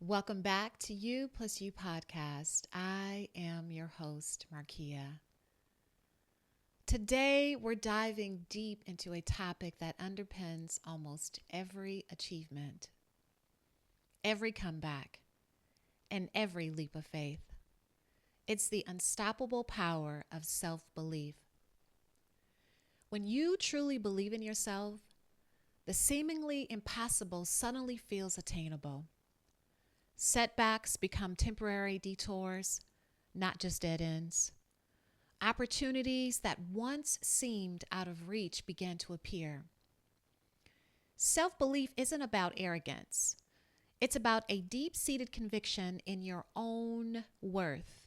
Welcome back to You Plus You podcast. I am your host, Markia. Today, we're diving deep into a topic that underpins almost every achievement, every comeback, and every leap of faith. It's the unstoppable power of self-belief. When you truly believe in yourself, the seemingly impossible suddenly feels attainable. Setbacks become temporary detours, not just dead ends. Opportunities that once seemed out of reach began to appear. Self-belief isn't about arrogance. It's about a deep-seated conviction in your own worth,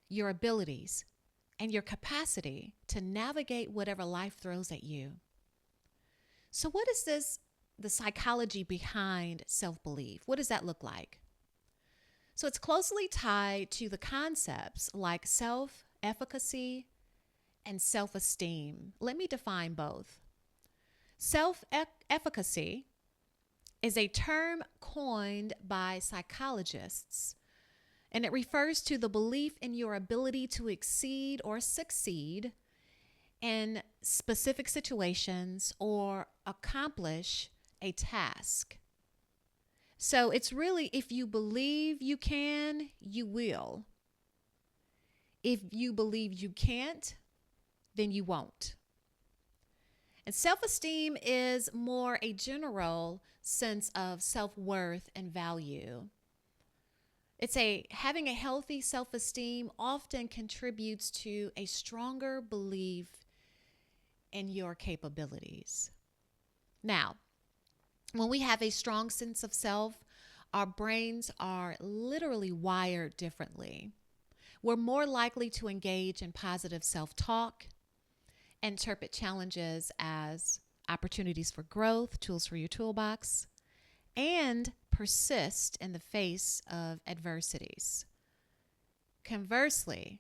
your abilities, and your capacity to navigate whatever life throws at you. So what is the psychology behind self-belief? What does that look like? So it's closely tied to the concepts like self-efficacy and self-esteem. Let me define both. Self-efficacy is a term coined by psychologists, and it refers to the belief in your ability to exceed or succeed in specific situations or accomplish a task. So it's really, if you believe you can, you will. If you believe you can't, then you won't. And self-esteem is more a general sense of self-worth and value. Having a healthy self-esteem often contributes to a stronger belief in your capabilities. Now, when we have a strong sense of self, our brains are literally wired differently. We're more likely to engage in positive self-talk, interpret challenges as opportunities for growth, tools for your toolbox, and persist in the face of adversities. Conversely,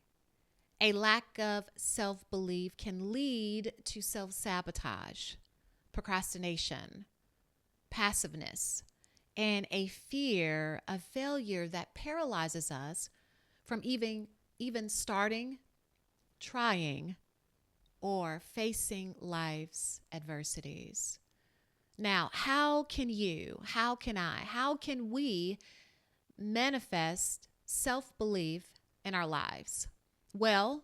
a lack of self-belief can lead to self-sabotage, procrastination, passiveness, and a fear of failure that paralyzes us from even starting, trying, or facing life's adversities. Now, how can we manifest self-belief in our lives? Well,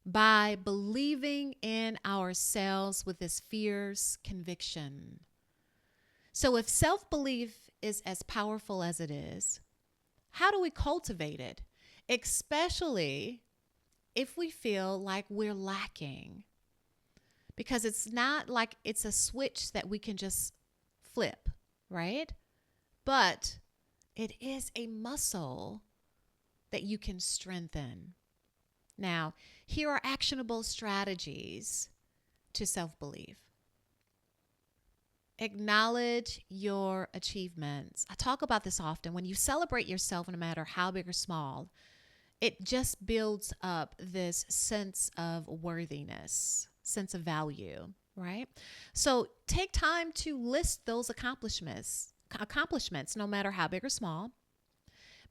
by believing in ourselves with this fierce conviction. So if self-belief is as powerful as it is, how do we cultivate it? Especially if we feel like we're lacking. Because it's not like it's a switch that we can just flip, right? But it is a muscle that you can strengthen. Now, here are actionable strategies to self-belief. Acknowledge your achievements. I talk about this often. When you celebrate yourself, no matter how big or small, it just builds up this sense of worthiness, sense of value, right? So take time to list those accomplishments, no matter how big or small,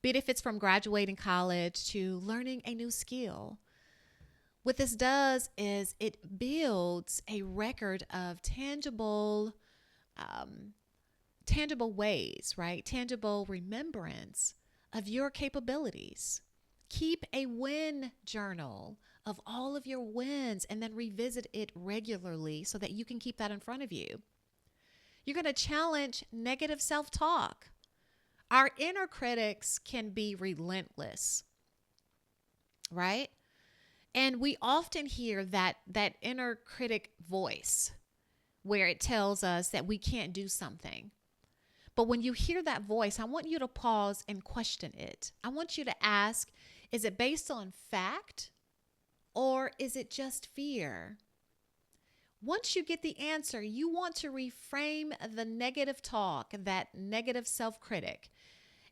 be it if it's from graduating college to learning a new skill. What this does is it builds a record of tangible ways, right? Tangible remembrance of your capabilities. Keep a win journal of all of your wins and then revisit it regularly so that you can keep that in front of you. You're going to challenge negative self-talk. Our inner critics can be relentless, right? And we often hear that inner critic voice where it tells us that we can't do something. But when you hear that voice, I want you to pause and question it. I want you to ask, is it based on fact or is it just fear? Once you get the answer, you want to reframe the negative talk, that negative self-critic,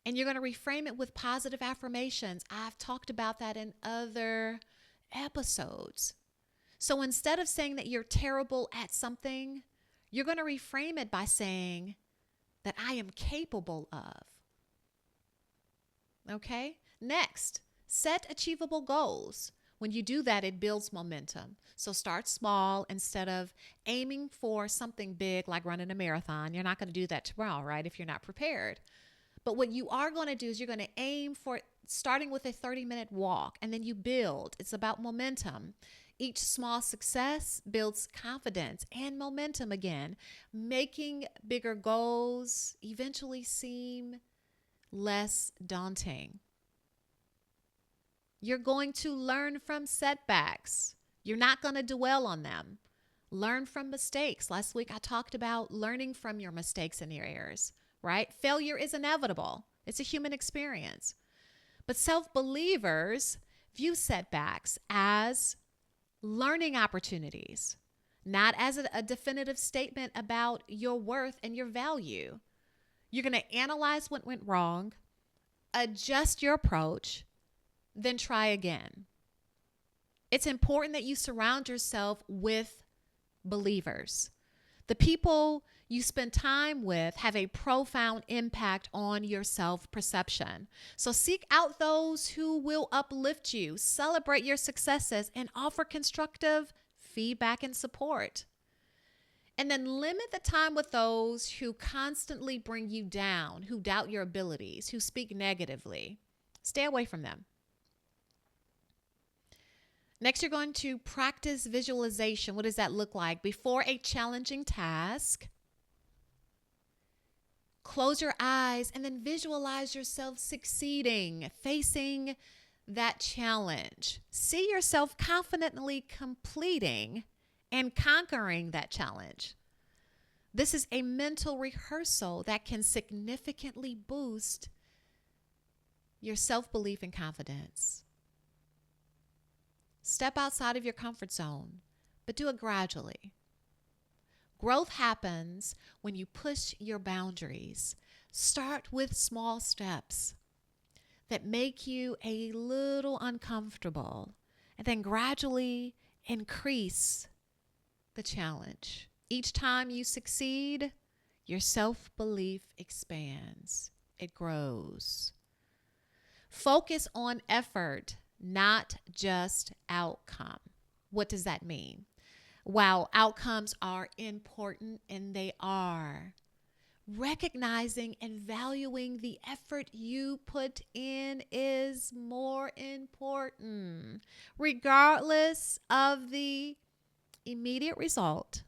and you're going to reframe it with positive affirmations. I've talked about that in other episodes. So instead of saying that you're terrible at something, you're going to reframe it by saying that I am capable of. Okay. Next, set achievable goals. When you do that, it builds momentum. So start small instead of aiming for something big like running a marathon. You're not going to do that tomorrow, right? If you're not prepared. But what you are going to do is you're going to aim for starting with a 30-minute walk, and then you build. It's about momentum. Each small success builds confidence and momentum again, making bigger goals eventually seem less daunting. You're going to learn from setbacks. You're not going to dwell on them. Learn from mistakes. Last week I talked about learning from your mistakes and your errors, right? Failure is inevitable. It's a human experience. But self-believers view setbacks as learning opportunities, not as a definitive statement about your worth and your value. You're going to analyze what went wrong, adjust your approach, then try again. It's important that you surround yourself with believers. The people you spend time with have a profound impact on your self-perception. So seek out those who will uplift you, celebrate your successes, and offer constructive feedback and support. And then limit the time with those who constantly bring you down, who doubt your abilities, who speak negatively. Stay away from them. Next, you're going to practice visualization. What does that look like? Before a challenging task, close your eyes and then visualize yourself succeeding, facing that challenge. See yourself confidently completing and conquering that challenge. This is a mental rehearsal that can significantly boost your self-belief and confidence. Step outside of your comfort zone, but do it gradually. Growth happens when you push your boundaries. Start with small steps that make you a little uncomfortable, and then gradually increase the challenge. Each time you succeed, your self-belief expands. It grows. Focus on effort, not just outcome. What does that mean? While outcomes are important, and they are, recognizing and valuing the effort you put in is more important. Regardless of the immediate result,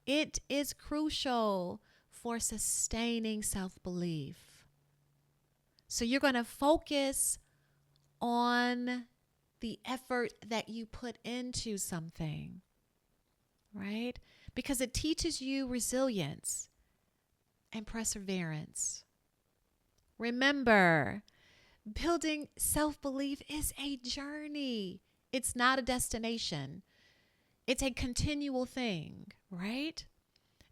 it is crucial for sustaining self-belief. So you're going to focus on the effort that you put into something, right? Because it teaches you resilience and perseverance. Remember, building self-belief is a journey. It's not a destination. It's a continual thing, right?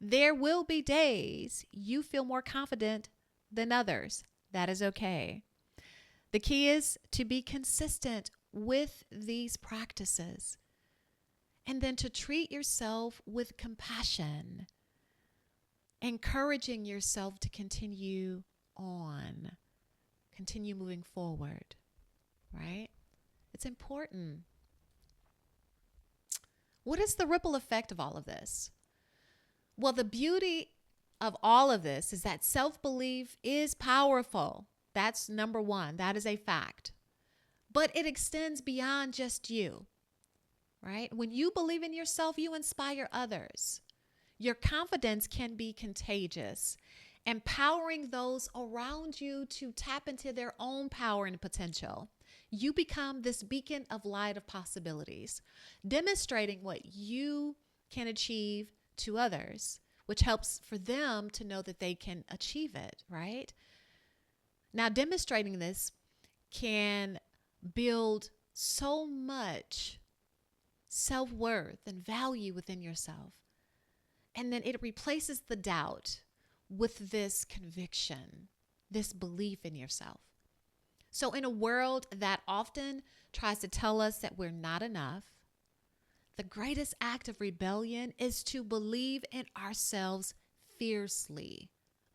There will be days you feel more confident than others. That is okay. The key is to be consistent with these practices, and then to treat yourself with compassion, encouraging yourself to continue on, continue moving forward, right? It's important. What is the ripple effect of all of this? Well, the beauty of all of this is that self-belief is powerful. That's number one. That is a fact. But it extends beyond just you, right? When you believe in yourself, you inspire others. Your confidence can be contagious, empowering those around you to tap into their own power and potential. You become this beacon of light of possibilities, demonstrating what you can achieve to others, which helps for them to know that they can achieve it, right? Now, demonstrating this can build so much self-worth and value within yourself. And then it replaces the doubt with this conviction, this belief in yourself. So in a world that often tries to tell us that we're not enough, the greatest act of rebellion is to believe in ourselves fiercely,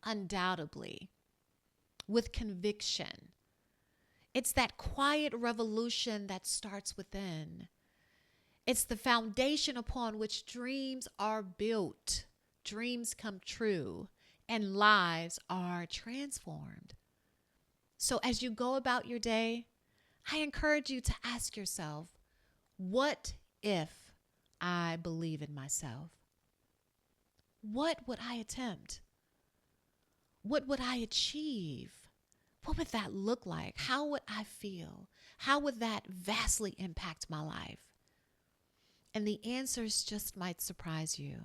undoubtedly, with conviction. It's that quiet revolution that starts within. It's the foundation upon which dreams are built, dreams come true, and lives are transformed. So as you go about your day, I encourage you to ask yourself, what if I believe in myself? What would I attempt? What would I achieve? What would that look like? How would I feel? How would that vastly impact my life? And the answers just might surprise you.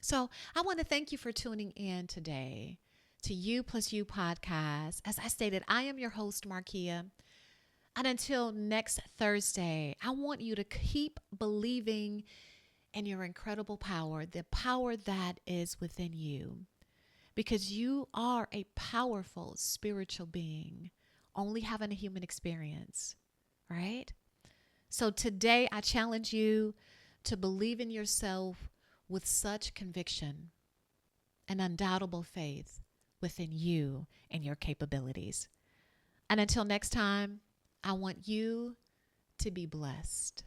So I want to thank you for tuning in today to You Plus You podcast. As I stated, I am your host, Markia. And until next Thursday, I want you to keep believing in your incredible power, the power that is within you. Because you are a powerful spiritual being, only having a human experience, right? So today I challenge you to believe in yourself with such conviction and undoubtable faith within you and your capabilities. And until next time, I want you to be blessed.